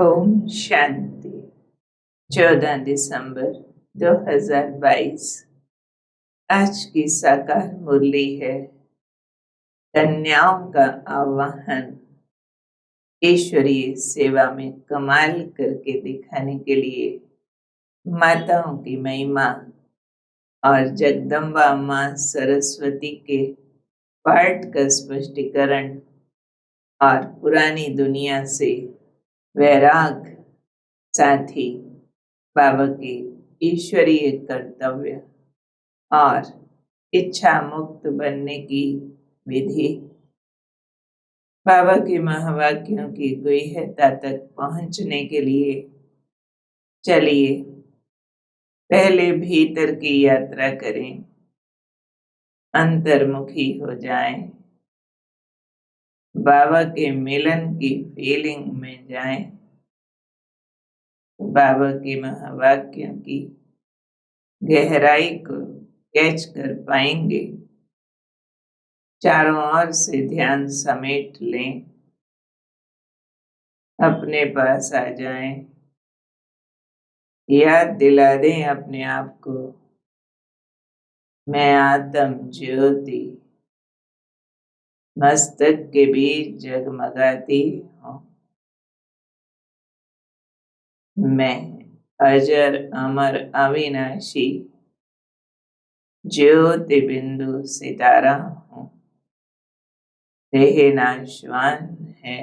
ओम शांति। 14 दिसंबर 2022। आज की साकार मुरली है कन्याओं का आवाहन। ईश्वरीय सेवा में कमाल करके दिखाने के लिए माताओं की महिमा और जगदम्बा माँ सरस्वती के पाठ का स्पष्टीकरण और पुरानी दुनिया से वैराग, साथ ही बाबा के ईश्वरीय कर्तव्य और इच्छा मुक्त बनने की विधि, बाबा के महावाक्यों की गहनता तक पहुंचने के लिए चलिए पहले भीतर की यात्रा करें, अंतर्मुखी हो जाएं, बाबा के मिलन की फीलिंग में जाएं, बाबा के महावाक्यों की गहराई को कैच कर पाएंगे। चारों ओर से ध्यान समेट लें, अपने पास आ जाएं, याद दिला दें अपने आप को, मैं आत्म ज्योति मस्तक के बीच जगमगाती हूँ। मैं अजर अमर अविनाशी ज्योति बिंदु सितारा हूँ। देह नाशवान है,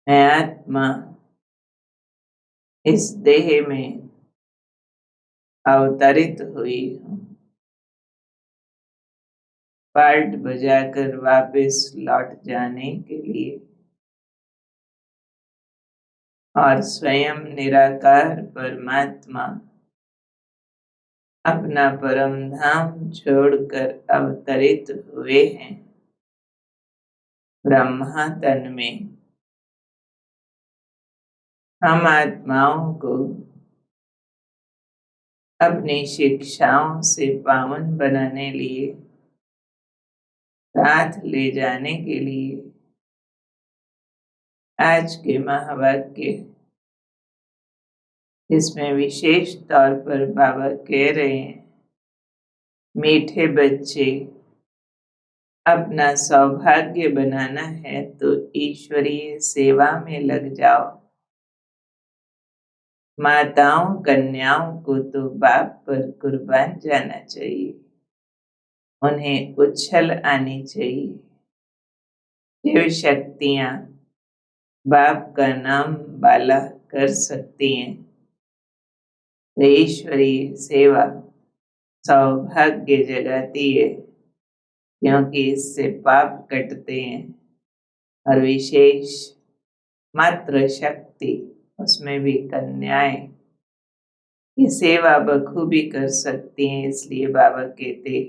मैं आत्मा इस देह में अवतरित हुई हूँ। पार्ट बजाकर वापस लौट जाने के लिए और स्वयं निराकार परमात्मा अपना परम धाम छोड़कर अवतरित हुए हैं ब्रह्मा तन में। हम आत्माओं को अपनी शिक्षाओं से पावन बनाने लिए, साथ ले जाने के लिए आज के महावाक्य, जिसमें विशेष तौर पर बाबा कह रहे हैं, मीठे बच्चे, अपना सौभाग्य बनाना है तो ईश्वरीय सेवा में लग जाओ। माताओं कन्याओं को तो बाप पर कुर्बान जाना चाहिए, उन्हें उछल आनी चाहिए। शिव शक्तियां बाप का नाम बाला कर सकती हैं, तो ईश्वरीय सेवा सौभाग्य जगाती है, क्योंकि इससे पाप कटते हैं और विशेष मात्र शक्ति, उसमें भी कन्याएं ये सेवा बखूबी कर सकती हैं। इसलिए बाबा कहते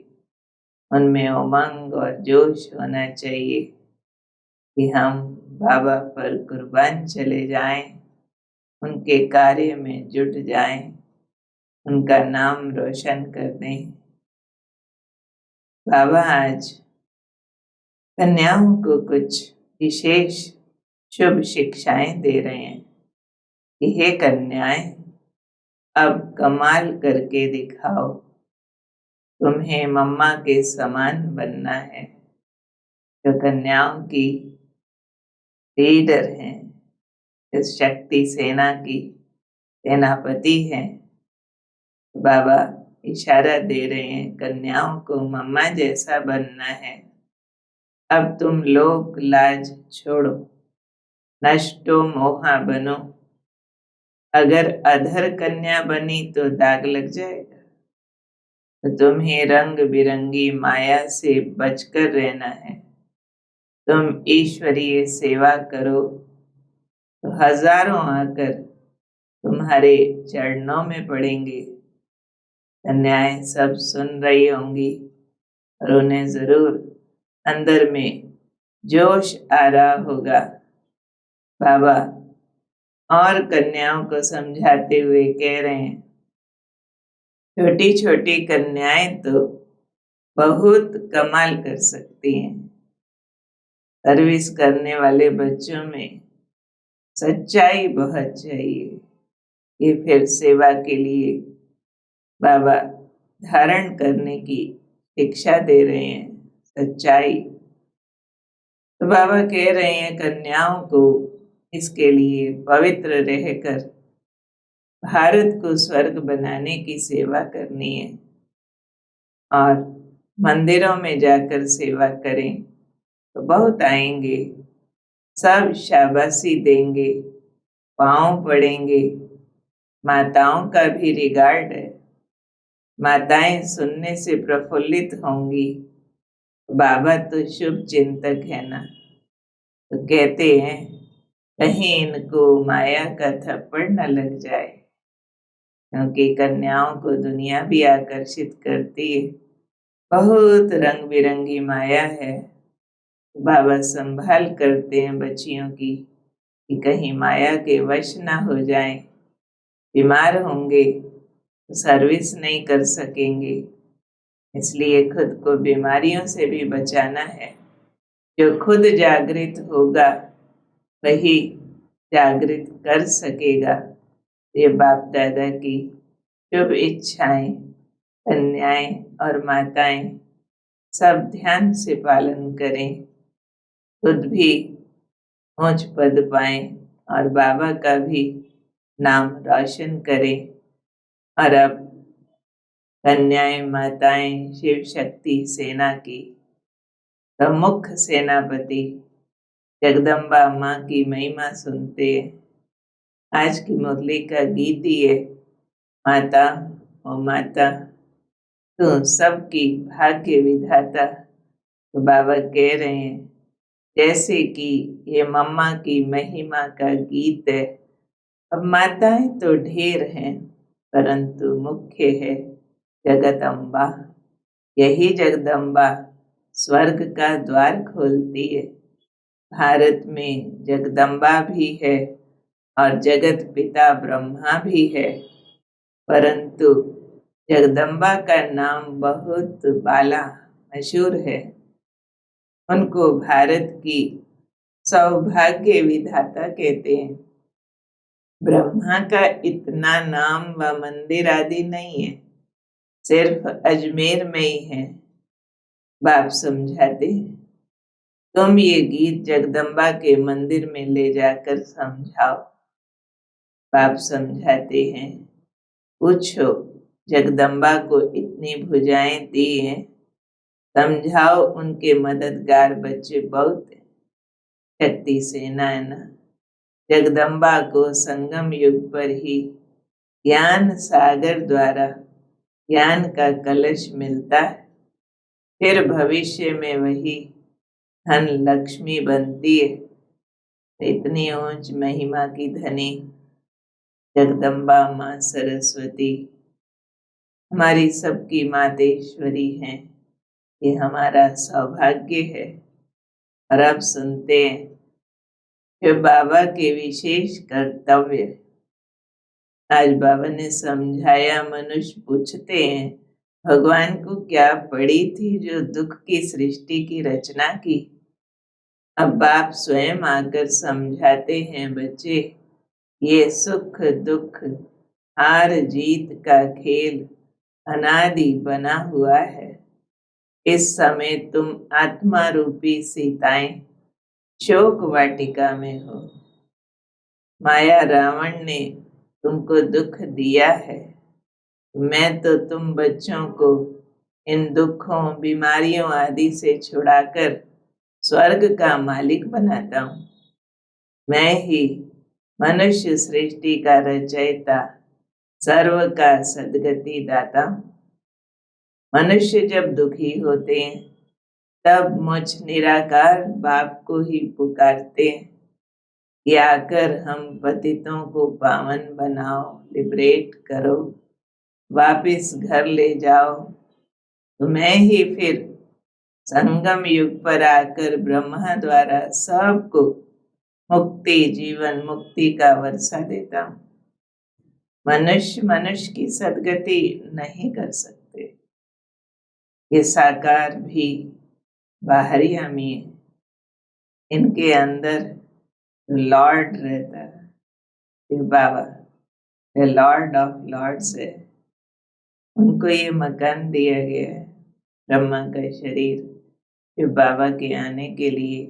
उनमें उमंग और जोश होना चाहिए कि हम बाबा पर कुर्बान चले जाएं, उनके कार्य में जुट जाएं, उनका नाम रोशन कर दें। बाबा आज कन्याओं को कुछ विशेष शुभ शिक्षाएं दे रहे हैं कि हे कन्याएं, अब कमाल करके दिखाओ, तुम्हें मम्मा के समान बनना है। जो कन्याओं की लीडर हैं, इस शक्ति सेना की सेनापति हैं, बाबा इशारा दे रहे हैं कन्याओं को मम्मा जैसा बनना है। अब तुम लोग लाज छोड़ो, नष्टो मोहा बनो। अगर अधर कन्या बनी तो दाग लग जाएगा, तो तुम्हें रंग बिरंगी माया से बचकर रहना है। तुम ईश्वरीय सेवा करो तो हजारों आकर तुम्हारे चरणों में पड़ेंगे। कन्याएं सब सुन रही होंगी और उन्हें जरूर अंदर में जोश आ रहा होगा। बाबा और कन्याओं को समझाते हुए कह रहे हैं, छोटी छोटी कन्याएं तो बहुत कमाल कर सकती हैं। सर्विस करने वाले बच्चों में सच्चाई बहुत चाहिए। ये फिर सेवा के लिए बाबा धारण करने की शिक्षा दे रहे हैं, सच्चाई। तो बाबा कह रहे हैं कन्याओं को इसके लिए पवित्र रहकर भारत को स्वर्ग बनाने की सेवा करनी है और मंदिरों में जाकर सेवा करें तो बहुत आएंगे, सब शाबाशी देंगे, पाँव पड़ेंगे। माताओं का भी रिगार्ड है, माताएं सुनने से प्रफुल्लित होंगी। बाबा तो शुभ चिंतक है ना, तो कहते हैं कहीं इनको माया का थप्पड़ न लग जाए, क्योंकि कन्याओं को दुनिया भी आकर्षित करती है। बहुत रंग बिरंगी माया है। बाबा संभाल करते हैं बच्चियों की कि कहीं माया के वश ना हो जाएं। बीमार होंगे तो सर्विस नहीं कर सकेंगे, इसलिए खुद को बीमारियों से भी बचाना है। जो खुद जागृत होगा वही जागृत कर सकेगा। ये बाप दादा की शुभ इच्छाएं, कन्याएं और माताएं सब ध्यान से पालन करें, खुद भी ऊंच पद पाएं और बाबा का भी नाम रोशन करें। और अब कन्याएं माताएं शिव शक्ति सेना की प्रमुख सेनापति जगदम्बा माँ की महिमा सुनते हैं। आज की मुरली का गीत ही है, माता ओ माता तू सबकी भाग्य विधाता। तो बाबा कह रहे हैं जैसे कि ये मम्मा की महिमा का गीत है। अब माताएं तो ढेर हैं, परंतु मुख्य है जगदम्बा। यही जगदम्बा स्वर्ग का द्वार खोलती है। भारत में जगदम्बा भी है और जगत पिता ब्रह्मा भी है, परंतु जगदम्बा का नाम बहुत बाला मशहूर है। उनको भारत की सौभाग्य विधाता कहते हैं। ब्रह्मा का इतना नाम व मंदिर आदि नहीं है, सिर्फ अजमेर में ही है। बाप समझाते हैं तुम ये गीत जगदम्बा के मंदिर में ले जाकर समझाओ। बाप समझाते हैं पूछो जगदम्बा को इतनी भुजाएं दी हैं, समझाओ उनके मददगार बच्चे बहुत हैं। शक्ति सेना है ना, जगदम्बा को संगम युग पर ही ज्ञान सागर द्वारा ज्ञान का कलश मिलता है, फिर भविष्य में वही धन लक्ष्मी बनती है। इतनी ऊंच महिमा की धनी जगदम्बा माँ सरस्वती हमारी सबकी मातेश्वरी हैं। ये हमारा सौभाग्य है। और अब सुनते हैं फिर बाबा के विशेष कर्तव्य। आज बाबा ने समझाया, मनुष्य पूछते हैं भगवान को क्या पड़ी थी जो दुख की सृष्टि की रचना की। अब बाप स्वयं आकर समझाते हैं बच्चे, ये सुख दुख हार जीत का खेल अनादि बना हुआ है। इस समय तुम आत्मा रूपी सीताएं शोक वाटिका में हो। माया रावण ने तुमको दुख दिया है, मैं तो तुम बच्चों को इन दुखों बीमारियों आदि से छुड़ाकर स्वर्ग का मालिक बनाता हूँ। मैं ही मनुष्य सृष्टि का रचयिता, सर्व का सद्गति दाता हूँ। मनुष्य जब दुखी होते हैं तब मुझ निराकार बाप को ही पुकारते हैं कि आकर हम पतितों को पावन बनाओ, लिबरेट करो, वापिस घर ले जाओ। तो मैं ही फिर संगम युग पर आकर ब्रह्मा द्वारा सबको मुक्ति जीवन मुक्ति का वर्षा देता हूँ। मनुष्य मनुष्य की सद्गति नहीं कर सकते। ये साकार भी बाहरी हमी है, इनके अंदर लॉर्ड रहता है, शिव बाबा द लॉर्ड ऑफ लॉर्ड्स है, उनको ये मकान दिया गया है, ब्रह्मा का शरीर शिव बाबा के आने के लिए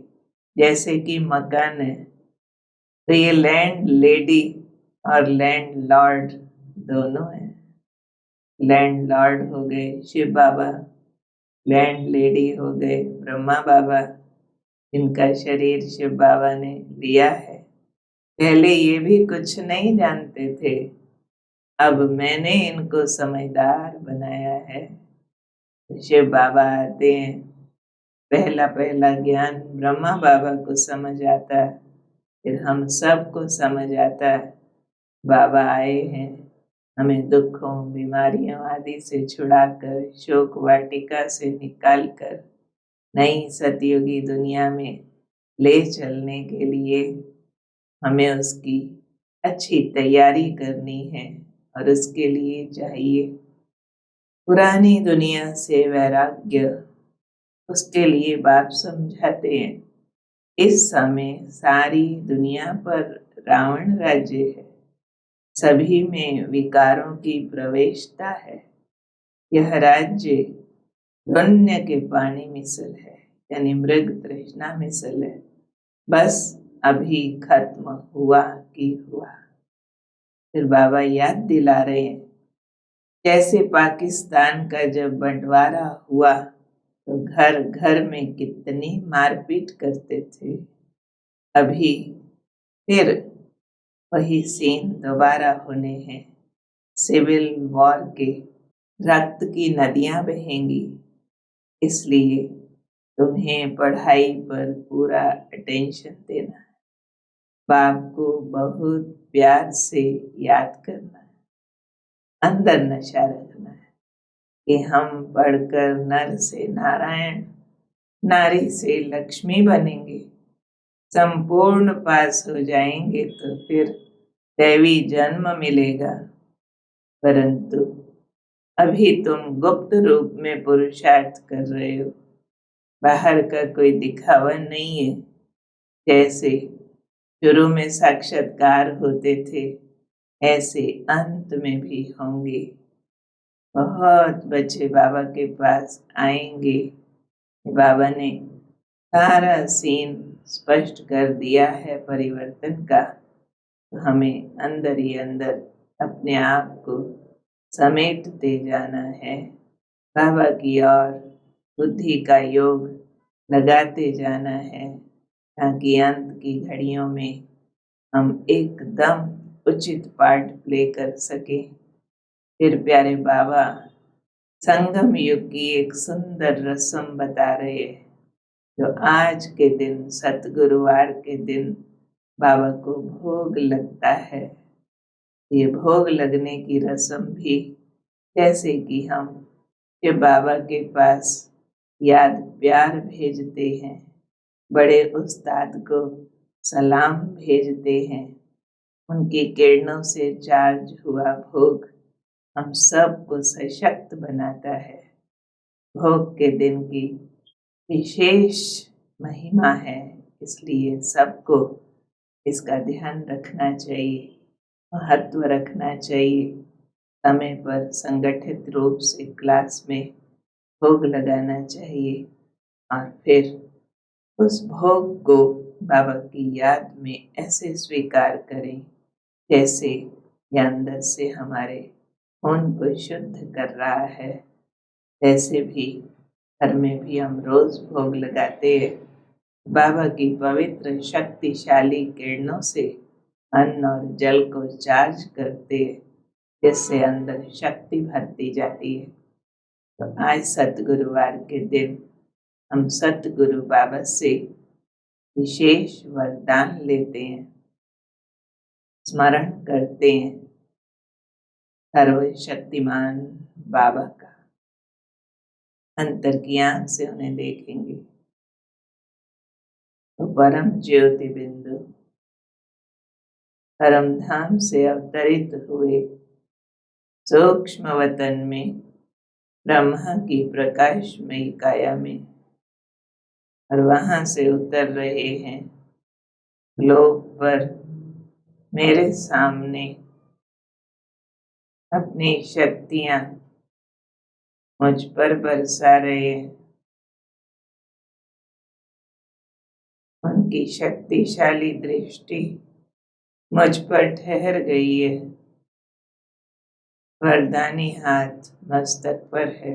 जैसे कि मकान है। तो ये लैंड लेडी और लैंड लॉर्ड दोनों है। लैंड लॉर्ड हो गए शिव बाबा, लैंड लेडी हो गए ब्रह्मा बाबा, इनका शरीर शिव बाबा ने लिया है। पहले ये भी कुछ नहीं जानते थे, अब मैंने इनको समझदार बनाया है। शिव बाबा आते हैं, पहला पहला ज्ञान ब्रह्मा बाबा को समझ आता, फिर हम सबको समझ आता। बाबा आए हैं हमें दुखों बीमारियों आदि से छुड़ाकर, शोक वाटिका से निकालकर नई सतयुगी दुनिया में ले चलने के लिए हमें उसकी अच्छी तैयारी करनी है। और उसके लिए चाहिए पुरानी दुनिया से वैराग्य। उसके लिए बाप समझाते हैं, इस समय सारी दुनिया पर रावण राज्य है, सभी में विकारों की प्रवेशता है। यह राज्य पुण्य के पानी मिसल है, यानी मृग तृष्णा मिसल है, बस अभी खत्म हुआ कि हुआ। फिर बाबा याद दिला रहे हैं, जैसे पाकिस्तान का जब बंटवारा हुआ तो घर घर में कितनी मारपीट करते थे। अभी फिर वही सीन दोबारा होने हैं, सिविल वॉर के रक्त की नदियां बहेंगी। इसलिए तुम्हें पढ़ाई पर पूरा अटेंशन देना है, बाप को बहुत प्यार से याद करना है, अंदर नशा रखना है कि हम पढ़कर नर से नारायण, नारी से लक्ष्मी बनेंगे। संपूर्ण पास हो जाएंगे तो फिर दैवी जन्म मिलेगा। परंतु अभी तुम गुप्त रूप में पुरुषार्थ कर रहे हो, बाहर का कोई दिखावा नहीं है। जैसे शुरू में साक्षात्कार होते थे, ऐसे अंत में भी होंगे। बहुत बच्चे बाबा के पास आएंगे। बाबा ने सारा सीन स्पष्ट कर दिया है परिवर्तन का, तो हमें अंदर ही अंदर अपने आप को समेटते जाना है, बाबा की ओर बुद्धि का योग लगाते जाना है, ताकि अंत की घड़ियों में हम एकदम उचित पार्ट प्ले कर सके। फिर प्यारे बाबा संगम युग की एक सुंदर रस्म बता रहे हैं, जो आज के दिन सतगुरुवार के दिन बाबा को भोग लगता है। ये भोग लगने की रस्म भी जैसे कि हम शिव बाबा के पास याद प्यार भेजते हैं, बड़े उस्ताद को सलाम भेजते हैं, उनकी किरणों से चार्ज हुआ भोग हम सबको सशक्त बनाता है। भोग के दिन की विशेष महिमा है, इसलिए सबको इसका ध्यान रखना चाहिए, महत्व रखना चाहिए। समय पर संगठित रूप से क्लास में भोग लगाना चाहिए और फिर उस भोग को बाबा की याद में ऐसे स्वीकार करें जैसे ये अंदर से हमारे खून को शुद्ध कर रहा है। ऐसे भी घर में भी हम रोज भोग लगाते हैं, बाबा की पवित्र शक्तिशाली किरणों से अन्न और जल को चार्ज करते हैं, जिससे अंदर शक्ति भरती जाती है। तो आज सतगुरुवार के दिन हम सतगुरु बाबा से विशेष वरदान लेते हैं, स्मरण करते हैं सर्वशक्तिमान बाबा का। अंतर की आंख से उन्हें देखेंगे तो परम ज्योति बिंदु परम धाम से अवतरित हुए सूक्ष्म वतन में ब्रह्मा की प्रकाशमयी काया में, और वहां से उतर रहे हैं लोक पर मेरे सामने अपनी शक्तियां मुझ पर बरसा रहे हैं। उनकी शक्तिशाली दृष्टि मुझ पर ठहर गई है। वरदानी हाथ मस्तक पर है।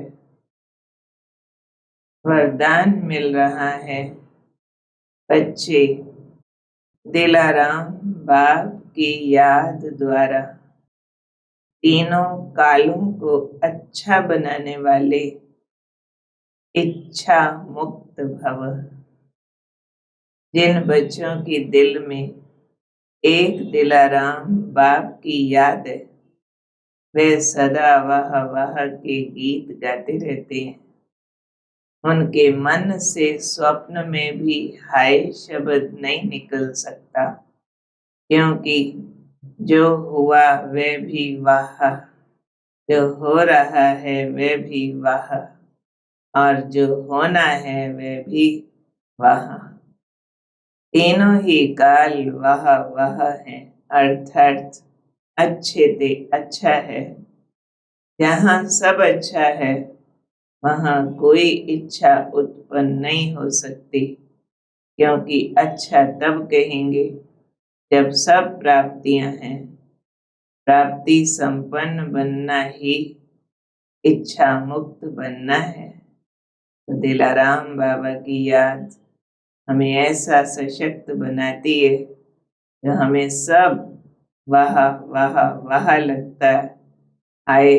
वरदान मिल रहा है। बच्चे दिलाराम बाप की याद द्वारा तीनों कालों को अच्छा बनाने वाले इच्छा मुक्त भव। जिन बच्चों के दिल में एक दिलाराम बाप की याद है, वे सदा वाह वाह के गीत गाते रहते हैं। उनके मन से स्वप्न में भी हाय शब्द नहीं निकल सकता, क्योंकि जो हुआ वह भी वाह, जो हो रहा है वह भी वाह, और जो होना है वह भी वाह। तीनों ही काल वाह वाह है, अर्थात अच्छे ते अच्छा है। जहाँ सब अच्छा है वहाँ कोई इच्छा उत्पन्न नहीं हो सकती, क्योंकि अच्छा तब कहेंगे जब सब प्राप्तियां हैं। प्राप्ति संपन्न बनना ही इच्छा मुक्त बनना है। तो दिलाराम बाबा की याद हमें ऐसा सशक्त बनाती है, जो हमें सब वाह वाह वाह लगता है, हाय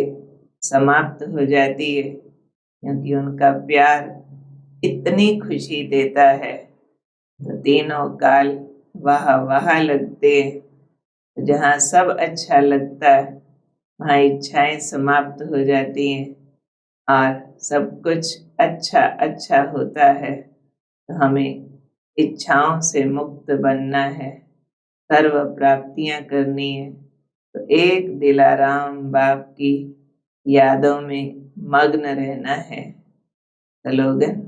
समाप्त हो जाती है, क्योंकि उनका प्यार इतनी खुशी देता है। तो तीनों काल वाह वाह लगते हैं। जहाँ सब अच्छा लगता है वहाँ इच्छाएं समाप्त हो जाती हैं और सब कुछ अच्छा अच्छा होता है। तो हमें इच्छाओं से मुक्त बनना है, सर्व प्राप्तियां करनी है। तो एक दिलाराम बाप की यादों में मग्न रहना है। तो लोगन,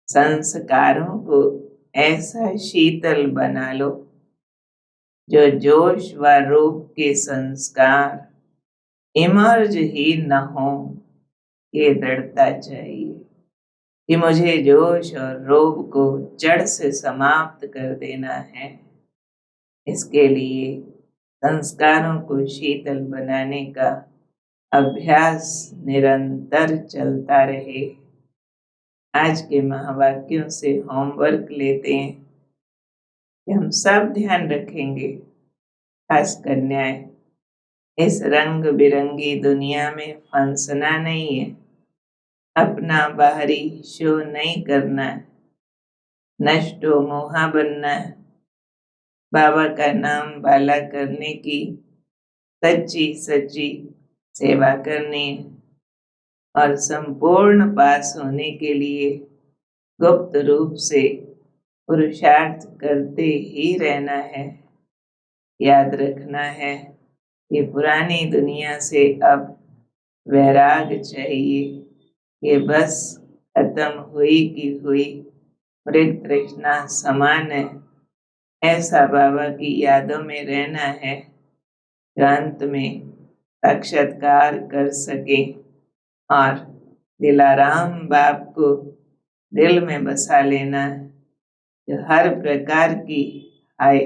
संस्कारों को ऐसा शीतल बना लो जो जोश व रूप के संस्कार इमर्ज ही न हो। ये दृढ़ता चाहिए कि मुझे जोश और रोब को जड़ से समाप्त कर देना है। इसके लिए संस्कारों को शीतल बनाने का अभ्यास निरंतर चलता रहे। आज के महावाक्यों से होमवर्क लेते हैं कि हम सब ध्यान रखेंगे, खास कन्याएं, इस रंग बिरंगी दुनिया में फंसना नहीं है, अपना बाहरी शो नहीं करना है, नष्टो मोहा बनना है, बाबा का नाम बाला करने की सच्ची सच्ची सेवा करनी है, और संपूर्ण पास होने के लिए गुप्त रूप से पुरुषार्थ करते ही रहना है। याद रखना है कि पुरानी दुनिया से अब वैराग चाहिए। ये बस खत्म हुई की हुई मृग तृष्णा समान है। ऐसा बाबा की यादों में रहना है, जो अंत में साक्षात्कार कर सके और दिलाराम बाप को दिल में बसा लेना, जो हर प्रकार की आय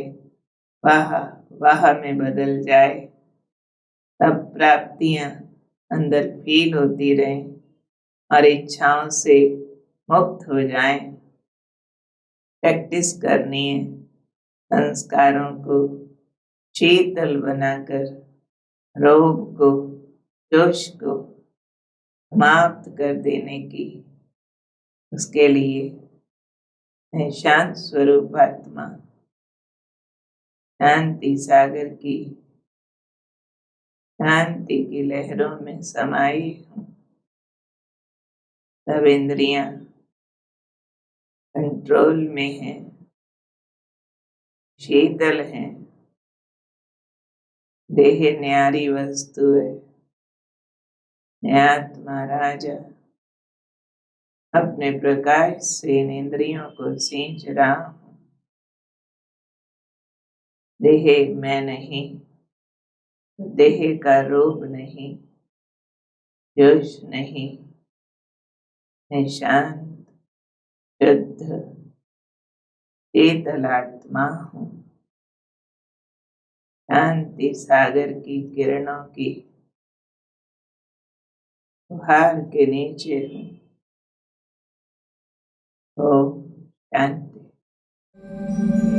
वाह वाह में बदल जाए। तब प्राप्तियां अंदर फील होती रहें और इच्छाओं से मुक्त हो जाएं। प्रैक्टिस करनी है संस्कारों को शीतल बनाकर, रोग को, जोश को समाप्त कर देने की। उसके लिए मैं शांत स्वरूप आत्मा शांति सागर की शांति की लहरों में समाई हूँ। सब इंद्रियां कंट्रोल में हैं, शीतल हैं। देह न्यारी वस्तु है, मैं आत्मा राजा अपने प्रकाश से इन इंद्रियों को सींच रहा हूँ। देह मैं नहीं, देह का रोग नहीं, जोश नहीं, मैं शांत, शुद्ध, शीतल आत्मा हूँ। शांति सागर की किरणों की फुहार के नीचे हूँ। ओम शांति।